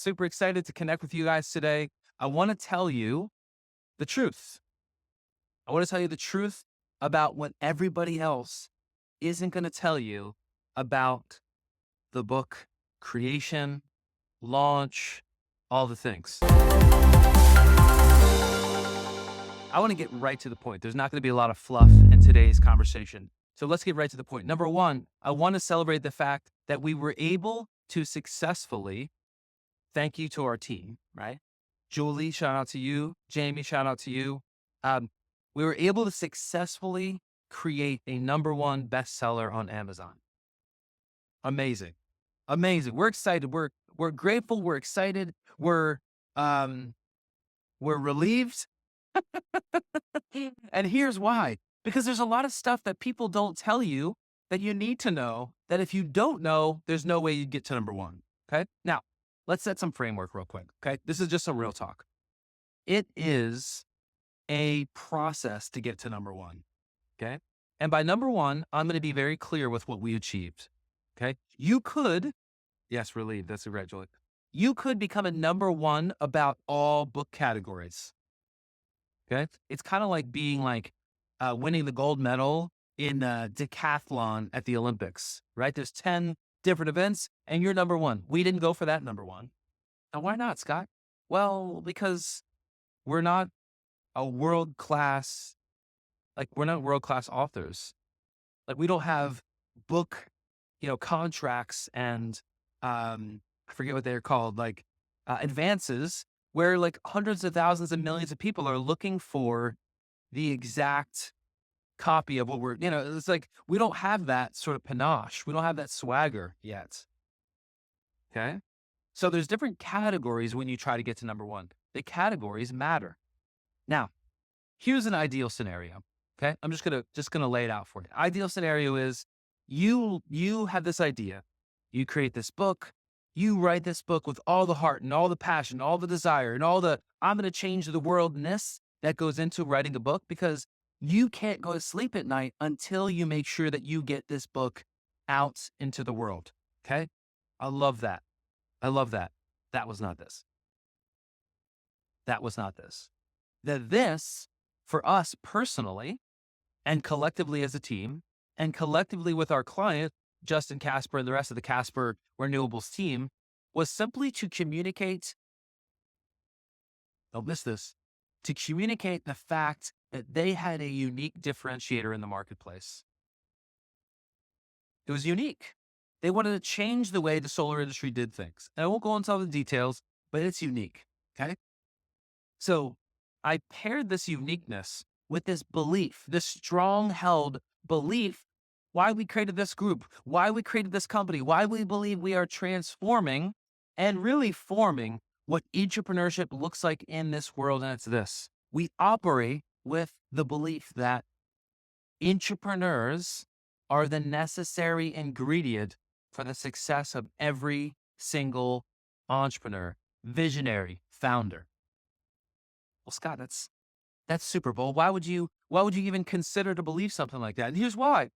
Super excited to connect with you guys today. I want to tell you the truth. I want to tell you the truth about what everybody else isn't going to tell you about the book creation, launch, all the things. I want to get right to the point. There's not going to be a lot of fluff in today's conversation. So let's get right to the point. Number one, I want to celebrate the fact that we were able to successfully, thank you to our team, right? Julie, shout out to you. Jamie, shout out to you. We were able to successfully create a #1 bestseller on Amazon. Amazing. Amazing. We're excited. We're grateful. We're excited. We're relieved. And here's why. Because there's a lot of stuff that people don't tell you that you need to know, that if you don't know, there's no way you'd get to #1. Okay. Now, let's set some framework real quick. Okay. This is just some real talk. It is a process to get to #1. Okay. And by #1, I'm going to be very clear with what we achieved. Okay. You could, yes, relieved. That's right, Julie. You could become a #1 about all book categories. Okay. It's kind of like being winning the gold medal in decathlon at the Olympics, right? There's 10 different events and you're #1. We didn't go for that #1. Now, why not, Scott? Well, because we're not a world-class, we're not world-class authors. We don't have book, contracts and, I forget what they're called, advances where hundreds of thousands and millions of people are looking for the exact copy of what it's we don't have that sort of panache. We don't have that swagger yet. Okay. So there's different categories when you try to get to #1. The categories matter. Now, here's an ideal scenario. Okay. I'm just going to lay it out for you. Ideal scenario is you have this idea. You create this book. You write this book with all the heart and all the passion, all the desire and all the, I'm going to change the worldness that goes into writing a book, because you can't go to sleep at night until you make sure that you get this book out into the world. Okay. I love that. I love that. That was not this. That was not this. This, for us personally and collectively as a team and collectively with our client, Justin Casper and the rest of the Casper Renewables team, was simply to communicate, don't miss this, to communicate the fact that they had a unique differentiator in the marketplace. It was unique. They wanted to change the way the solar industry did things. And I won't go into all the details, but it's unique. Okay. So I paired this uniqueness with this belief, this strong held belief, why we created this group, why we created this company, why we believe we are transforming and really forming what entrepreneurship looks like in this world. And it's this: we operate with the belief that entrepreneurs are the necessary ingredient for the success of every single entrepreneur, visionary, founder. Well, Scott, that's Super Bowl. Why would you even consider to believe something like that? And here's why.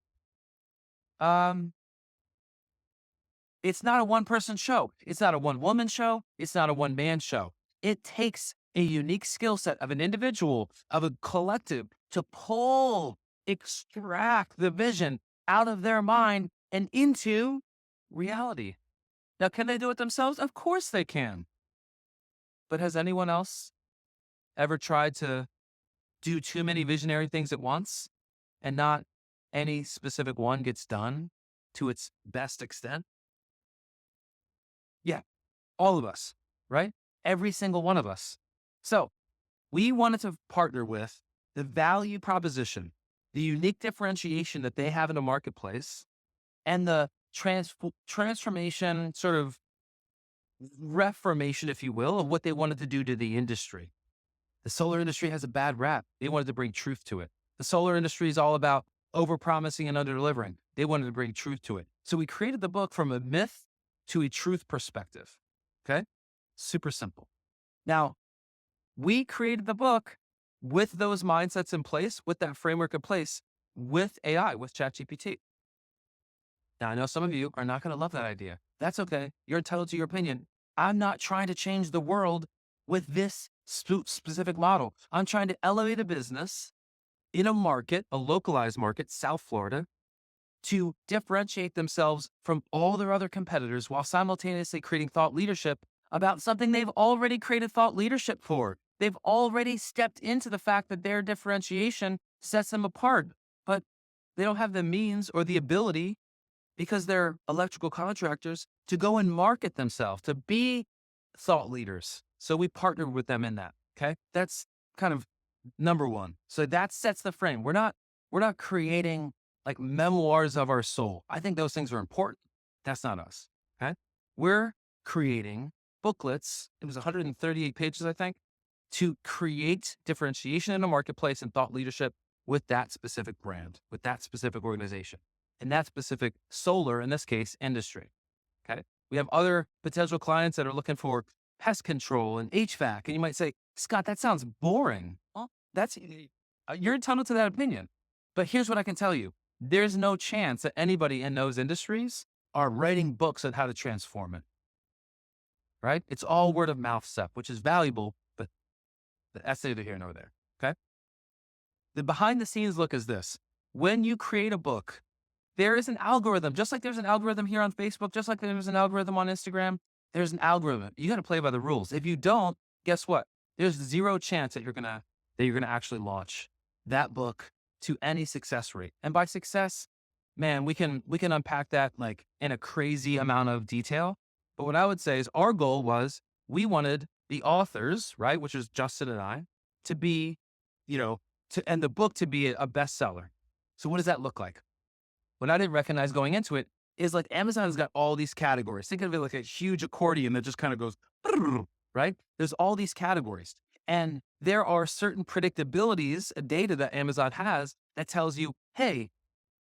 It's not a one-person show. It's not a one-woman show. It's not a one-man show. It takes a unique skill set of an individual, of a collective, to extract the vision out of their mind and into reality. Now, can they do it themselves? Of course they can. But has anyone else ever tried to do too many visionary things at once and not any specific one gets done to its best extent? Yeah, all of us, right? Every single one of us. So we wanted to partner with the value proposition, the unique differentiation that they have in the marketplace, and the transformation, sort of reformation, if you will, of what they wanted to do to the industry. The solar industry has a bad rap. They wanted to bring truth to it. The solar industry is all about over-promising and under-delivering. They wanted to bring truth to it. So we created the book from a myth to a truth perspective. Okay? Super simple. Now, we created the book with those mindsets in place, with that framework in place, with AI, with ChatGPT. Now, I know some of you are not going to love that idea. That's okay. You're entitled to your opinion. I'm not trying to change the world with this specific model. I'm trying to elevate a business in a market, a localized market, South Florida, to differentiate themselves from all their other competitors while simultaneously creating thought leadership about something they've already created thought leadership for. They've already stepped into the fact that their differentiation sets them apart, but they don't have the means or the ability because they're electrical contractors to go and market themselves, to be thought leaders. So we partnered with them in that. Okay. That's kind of number one. So that sets the frame. We're not creating like memoirs of our soul. I think those things are important. That's not us. Okay. We're creating booklets. It was 138 pages, I think, to create differentiation in a marketplace and thought leadership with that specific brand, with that specific organization, and that specific solar, in this case, industry. Okay. We have other potential clients that are looking for pest control and HVAC. And you might say, Scott, that sounds boring. Well, you're entitled to that opinion. But here's what I can tell you. There's no chance that anybody in those industries are writing books on how to transform it. Right? It's all word of mouth stuff, which is valuable, but that's neither here nor there. Okay. The behind the scenes look is this. When you create a book, there is an algorithm, just like there's an algorithm here on Facebook, just like there's an algorithm on Instagram. There's an algorithm. You got to play by the rules. If you don't, guess what? There's zero chance that you're gonna actually launch that book to any success rate. And by success, man, we can unpack that like in a crazy amount of detail. But what I would say is our goal was we wanted the authors, right, which is Justin and I, to be, and the book to be a bestseller. So what does that look like? What I didn't recognize going into it is like Amazon's got all these categories. Think of it like a huge accordion that just kind of goes, right? There's all these categories. And there are certain predictabilities, data that Amazon has that tells you, hey,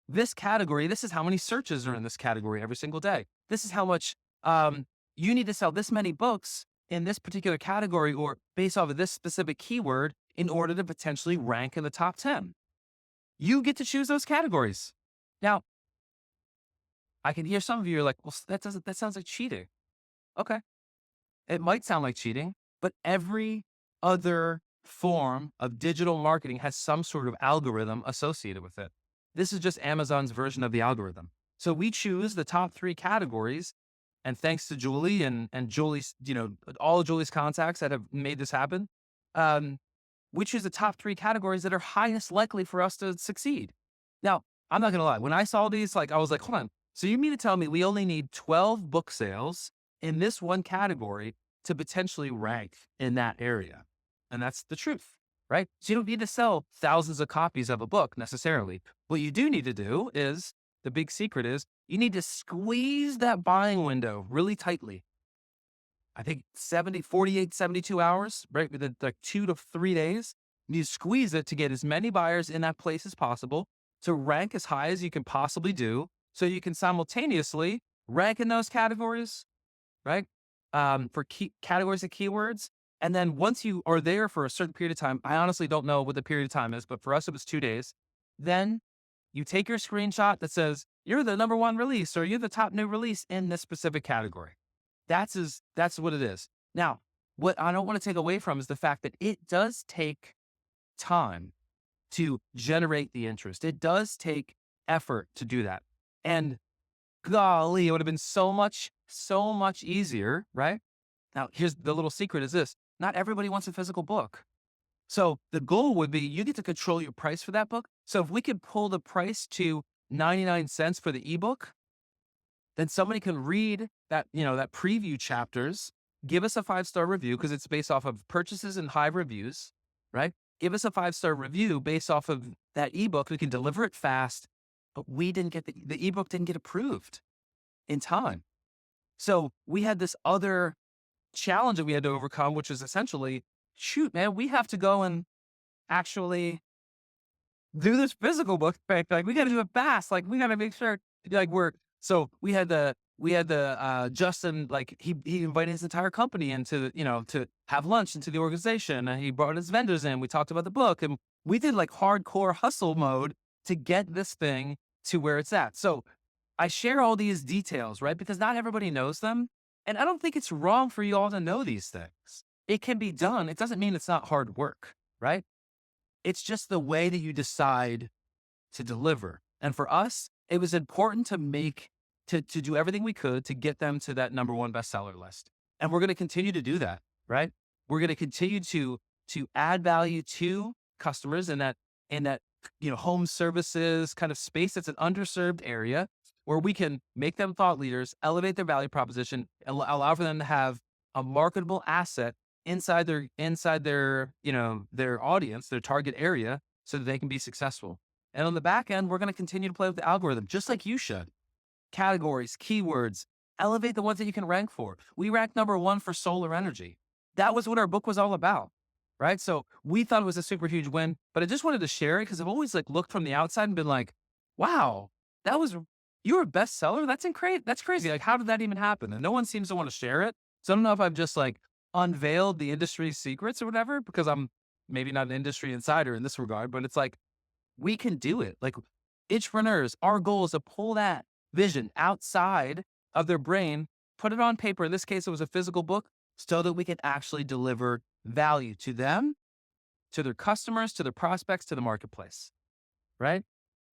this category, this is how many searches are in this category every single day. This is how much you need to sell this many books in this particular category or based off of this specific keyword in order to potentially rank in the top 10. You get to choose those categories. Now, I can hear some of you are like, well, that sounds like cheating. Okay. It might sound like cheating, but every other form of digital marketing has some sort of algorithm associated with it. This is just Amazon's version of the algorithm. So we choose the top 3 categories. And thanks to Julie and Julie's, all of Julie's contacts that have made this happen, we choose the top 3 categories that are highest likely for us to succeed. Now, I'm not going to lie. When I saw these, I was like, hold on. So you mean to tell me we only need 12 book sales in this one category to potentially rank in that area? And that's the truth, right? So you don't need to sell thousands of copies of a book necessarily. What you do need to do is, the big secret is, you need to squeeze that buying window really tightly. I think 48, 72 hours, right? Within like 2 to 3 days, you need to squeeze it to get as many buyers in that place as possible, to rank as high as you can possibly do, so you can simultaneously rank in those categories, right? For key categories of keywords. And then once you are there for a certain period of time, I honestly don't know what the period of time is, but for us, it was 2 days. Then you take your screenshot that says, you're the number 1 release, or you're the top new release in this specific category. That's what it is. Now, what I don't want to take away from is the fact that it does take time to generate the interest. It does take effort to do that. And golly, it would have been so much easier, right? Now, here's the little secret is this. Not everybody wants a physical book. So the goal would be you get to control your price for that book. So if we could pull the price to 99 cents for the ebook, then somebody can read that, that preview chapters, give us a 5-star review because it's based off of purchases and high reviews, right? Give us a 5-star review based off of that ebook. We can deliver it fast, but we didn't get the ebook didn't get approved in time. So we had this other challenge that we had to overcome, which is essentially, shoot, man, we have to go and actually do this physical book thing. Like we got to do it fast. Like we got to make sure so we had the Justin, like he invited his entire company into, to have lunch into the organization, and he brought his vendors in. We talked about the book, and we did like hardcore hustle mode to get this thing to where it's at. So I share all these details, right? Because not everybody knows them. And I don't think it's wrong for you all to know these things. It can be done. It doesn't mean it's not hard work, right? It's just the way that you decide to deliver. And for us, it was important to do everything we could to get them to that #1 bestseller list. And we're going to continue to do that, right? We're going to continue to add value to customers in that, home services kind of space. That's an underserved area where we can make them thought leaders, elevate their value proposition, and allow for them to have a marketable asset inside their audience, their target area, so that they can be successful. And on the back end, we're going to continue to play with the algorithm, just like you should. Categories, keywords, elevate the ones that you can rank for. We ranked #1 for solar energy. That was what our book was all about, right? So we thought it was a super huge win, but I just wanted to share it because I've always looked from the outside and been like, wow, you were a bestseller? That's crazy. Like, how did that even happen? And no one seems to want to share it. So I don't know if I've just unveiled the industry secrets or whatever, because I'm maybe not an industry insider in this regard, but it's we can do it. Intrapreneurs, our goal is to pull that vision outside of their brain, put it on paper. In this case, it was a physical book, so that we can actually deliver value to them, to their customers, to their prospects, to the marketplace, right?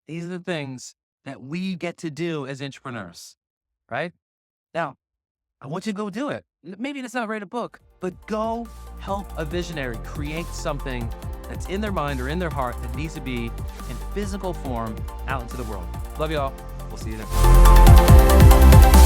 These are the things that we get to do as entrepreneurs, right? Now, I want you to go do it. Maybe it's not write a book, but go help a visionary create something that's in their mind or in their heart that needs to be in physical form out into the world. Love y'all. We'll see you next time.